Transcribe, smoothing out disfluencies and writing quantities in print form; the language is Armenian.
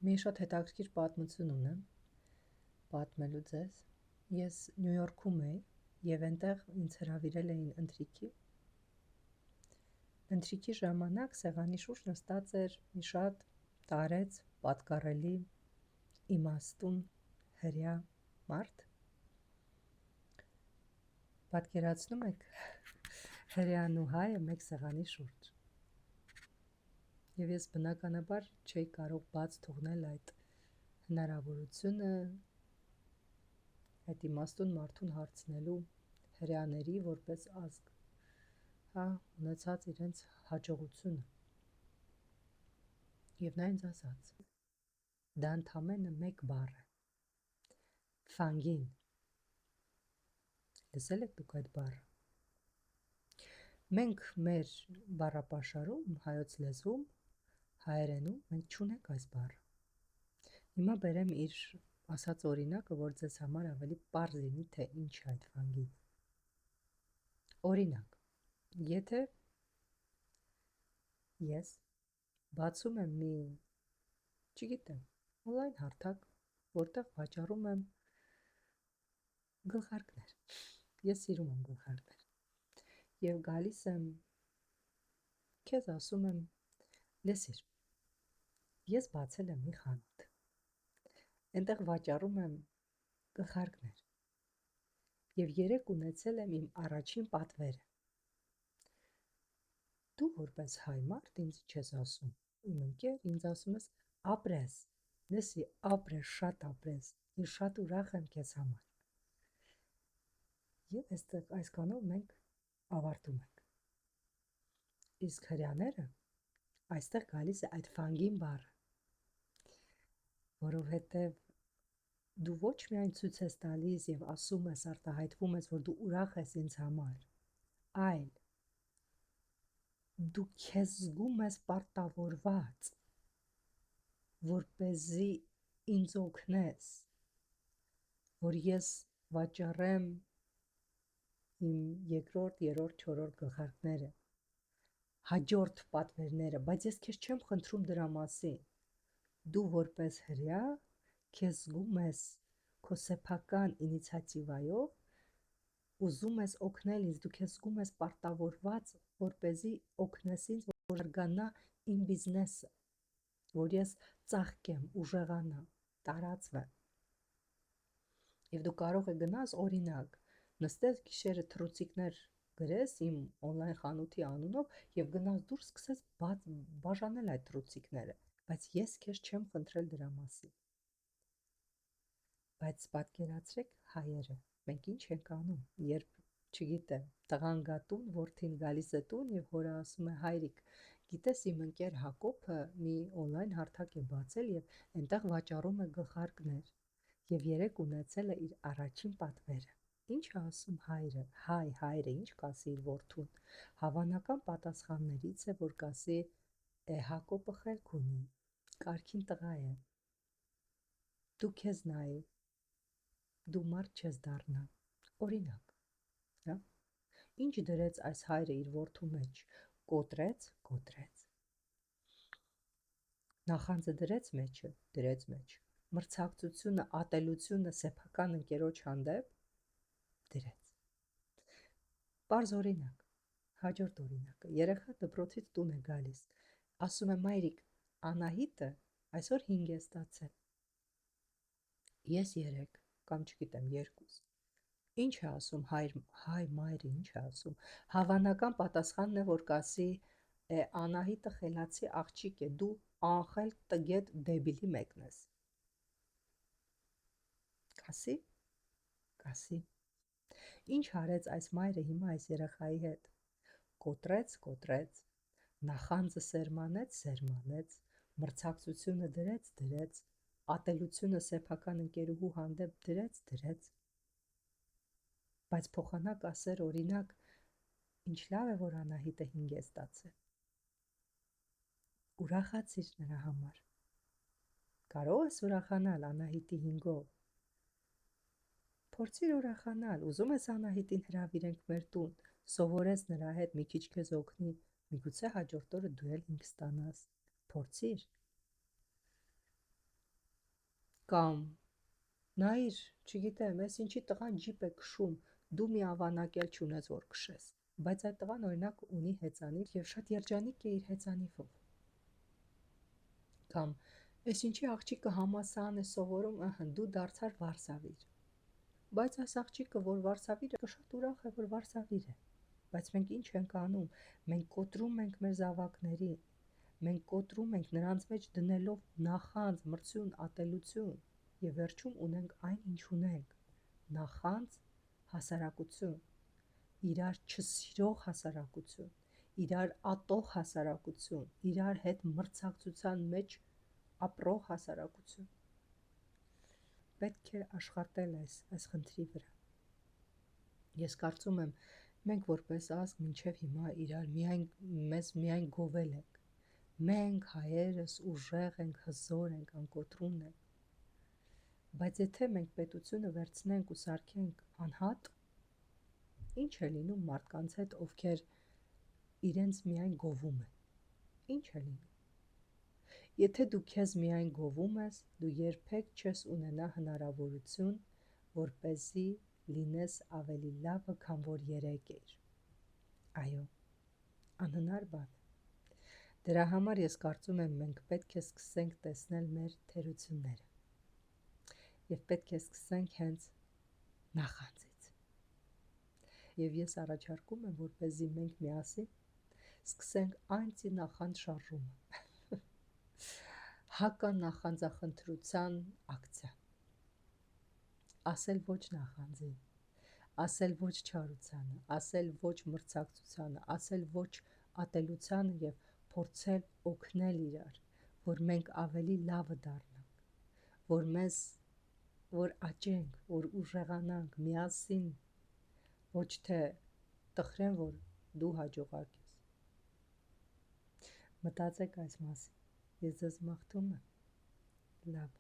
Մի շատ հետաքրքիր պատմություն ունեմ պատմելու ձեզ։ Ես Նյու Յորքում էի եւ այնտեղ ինձ հրավիրել էին ընթրիքի։ Ընթրիքի ժամանակ սեղանի շուրջ նստած էր մի շատ տարեց, պատկառելի, իմաստուն հրեա մարդ։ Պատկերացնում եք, հրեան ու հայը մեկ սեղանի շուրջ։ Եվ ես բնականաբար չէի կարող բաց թողնել այդ հնարավորությունը այդ իմաստուն մարդուն հարցնելու հրեաների որպես ազգ, ունեցած իրենց հաջողությունը։ Եվ նա ինձ ասաց. դա ընդամենը մեկ բառ է, ֆանգին։ Լսել եք դուք այդ բառը։ Մենք մեր բառապաշարում, հայոց լեզվում, հայերենում մենք չունենք այս բառը։ Հիմա բերեմ իր ասած օրինակը, որ ձեզ համար ավելի պարզ լինի, թե ինչ է այդ ֆանգին։ Օրինակ, եթե ես բացում եմ մի, չգիտեմ, օնլայն հարթակ, որտեղ վաճառում եմ գլխարկներ։ Ես սիրում եմ գլխարկներ։ Եվ գալիս եմ քեզ ասում եմ, լսիր, ես բացել եմ մի խանութ, այնտեղ վաճառում եմ գլխարկներ և երեկ ունեցել եմ իմ առաջին պատվերը։ Դու որպես հայ մարդ ինձ չես ասում, իմ ընկեր, ինձ ասում ես ապրես, լսի, ապրես, շատ ապրես, ես շատ ուրախ եմ քեզ համար։ Եվ այստեղ այսքանով մենք ավարտում ենք։ Իսկ հրեաները այստեղ գալիս է այդ ֆանգին բառը, որովհետև դու ոչ միայն ցույց ես տալիս եւ ասում ես, արտահայտվում ես, որ դու ուրախ ես ինձ համար, այլ դու քեզ զգում ես պարտավորված, որպեսզի ինձ օգնես, որ ես վաճառեմ իմ երկրորդ, երրորդ, չորրորդ գլխարկները, հաջորդ պատվերները, բայց ես քեզ չեմ խնդրում դրա մասին։ Դու որպես հրեա քեզ զգում ես քո սեփական ինիցիատիվայով ուզում ես օգնել ինձ, դու քեզ զգում ես պարտավորված, որպեսզի օգնես ինձ, որ զարգանա իմ բիզնեսը, որ ես ծաղկեմ, ուժեղանամ, տարածվեմ։ Եվ դու կարող ես գնաս, օրինակ, նստես գիշերը թռուցիկներ գրես իմ օնլայն խանութի անունով եւ գնաս դուրս սկսես բաժանել այդ թռուցիկները, բայց ես քեզ չեմ խնդրել դրա մասին։ Բայց պատկերացրեք հայերը, մենք ինչ ենք անում, երբ, չգիտեմ, տղան գա տուն, որդին գալիս է տուն եւ հորը ասում է հայրիկ, գիտես իմ ընկեր Հակոբը մի օնլայն հարթակ է բացել եւ այնտեղ վաճառում է գլխարկներ եւ երեկ ունեցել է իր առաջին պատվերը։ Ինչ է ասում հայրը, հայրը ինչ կասի իր որդուն, հավանական պատասխաններից է, որ կասի Հակոբը խելք ունի, կարգին տղա է, դու քեզ նայի, դու մարդ չես դառնա, օրինակ, ինչ դրեց այս հայրը իր որդու մեջ, կոտրեց, նախանձը դրեց մեջը, մրցակցությունը, ատելությունը սեփական ընկերոջ հանդեպ, դրեց։ Պարզ օրինակ, հաջորդ օրինակը, երեխա դպրոցից տուն է գալիս, ասում է մայրիկ, Անահիտը այսօր 5 է ստացել, ես 3 կամ չգիտեմ 2, ինչ է ասում մայրը ինչ է ասում, հավանական պատասխանն է, որ կասի Անահիտը խելացի աղջիկ է, դու անխելք տգետ դեբիլի մեկն ես, կասի, ինչ արեց այս մայրը հիմա այս երեխայի հետ, կոտրեց, նախանձը սերմանեց, մրցակցությունը դրեց, ատելությունը սեփական ընկերուհու հանդեպ դրեց, բայց փոխանակ ասեր օրինակ, ինչ լավ է, որ Անահիտը 5 է ստացել, ուրախացիր նրա համար, կարող ես ուրախանալ Անահիտի 5-ով, փորձիր ուրախանալ, ուզում ես Անահիտին հրավիրենք մեր տուն, սովորես նրա հետ, մի քիչ քեզ օգնի, միգուցե հաջորդ օրը դու էլ 5 ստանաս, փորձիր։ Կամ նայիր, չգիտեմ, ես ինչի տղան ջիպ է քշում, դու մի ավանակել չունես, որ քշես։ Բայց այդ տղան օրինակ ունի հեծանիվ եւ շատ երջանիկ է իր հեծանիվով։ Կամ ես ինչի աղջիկը համասան է սովորում, դու դարձար վարսավիր։ Բայց այս աղջիկը, որ վարսավիր է, շատ ուրախ է, որ վարսավիր է։ Բայց մենք ինչ ենք անում, մենք կոտրում ենք մեր զավակներին, մենք կոտրում ենք նրանց մեջ դնելով նախանձ, մրցություն, ատելություն եւ վերջում ունենք այն, ինչ ունենք՝ նախանձ, հասարակություն, իրար չսիրող հասարակություն, իրար ատող հասարակություն, իրար հետ մրցակցության մեջ ապրող հասարակություն։ Պետք է աշխատել այս խնդրի վրա։ Ես կարծում եմ, մենք որպես ազգ մինչև հիմա մեզ միայն գովել ենք։ Մենք հայերս ուժեղ ենք, հզոր ենք, անկոտրուն ենք։ Բայց եթե մենք պետությունը վերցնենք ու սարքենք անհատ, ինչ է լինում մարդկանց հետ, ովքեր իրենց միայն գովում են։ Ինչ է լինում։ Եթե դու քեզ միայն գովում ես, դու երբեք չես ունենա հնարավորություն, որպեսզի լինես ավելի լավը, քան որ երեկ էիր։ Այո, անհնար բան է։ Դրա համար ես կարծում եմ, մենք պետք է սկսենք տեսնել մեր թերությունները։ Եվ պետք է սկսենք հենց նախանձից։ Եվ ես առաջարկում եմ, որպեսզի մենք միասին սկսենք անտինախանձ շարժումը։ Հականախանձախնդրության ակցիա։ Ասել ոչ նախանձին, ասել ոչ չարությանը, ասել ոչ մրցակցությանը, ասել ոչ ատելությանը եւ փորձել օգնել իրար, որ մենք ավելի լավը դառնանք, որ աճենք, որ ուժեղանանք միասին, ոչ թե տխրեն, որ դու հաջողակ ես։ Մտածեք այս մասին։ Ես ձեզ մաղթում եմ լավ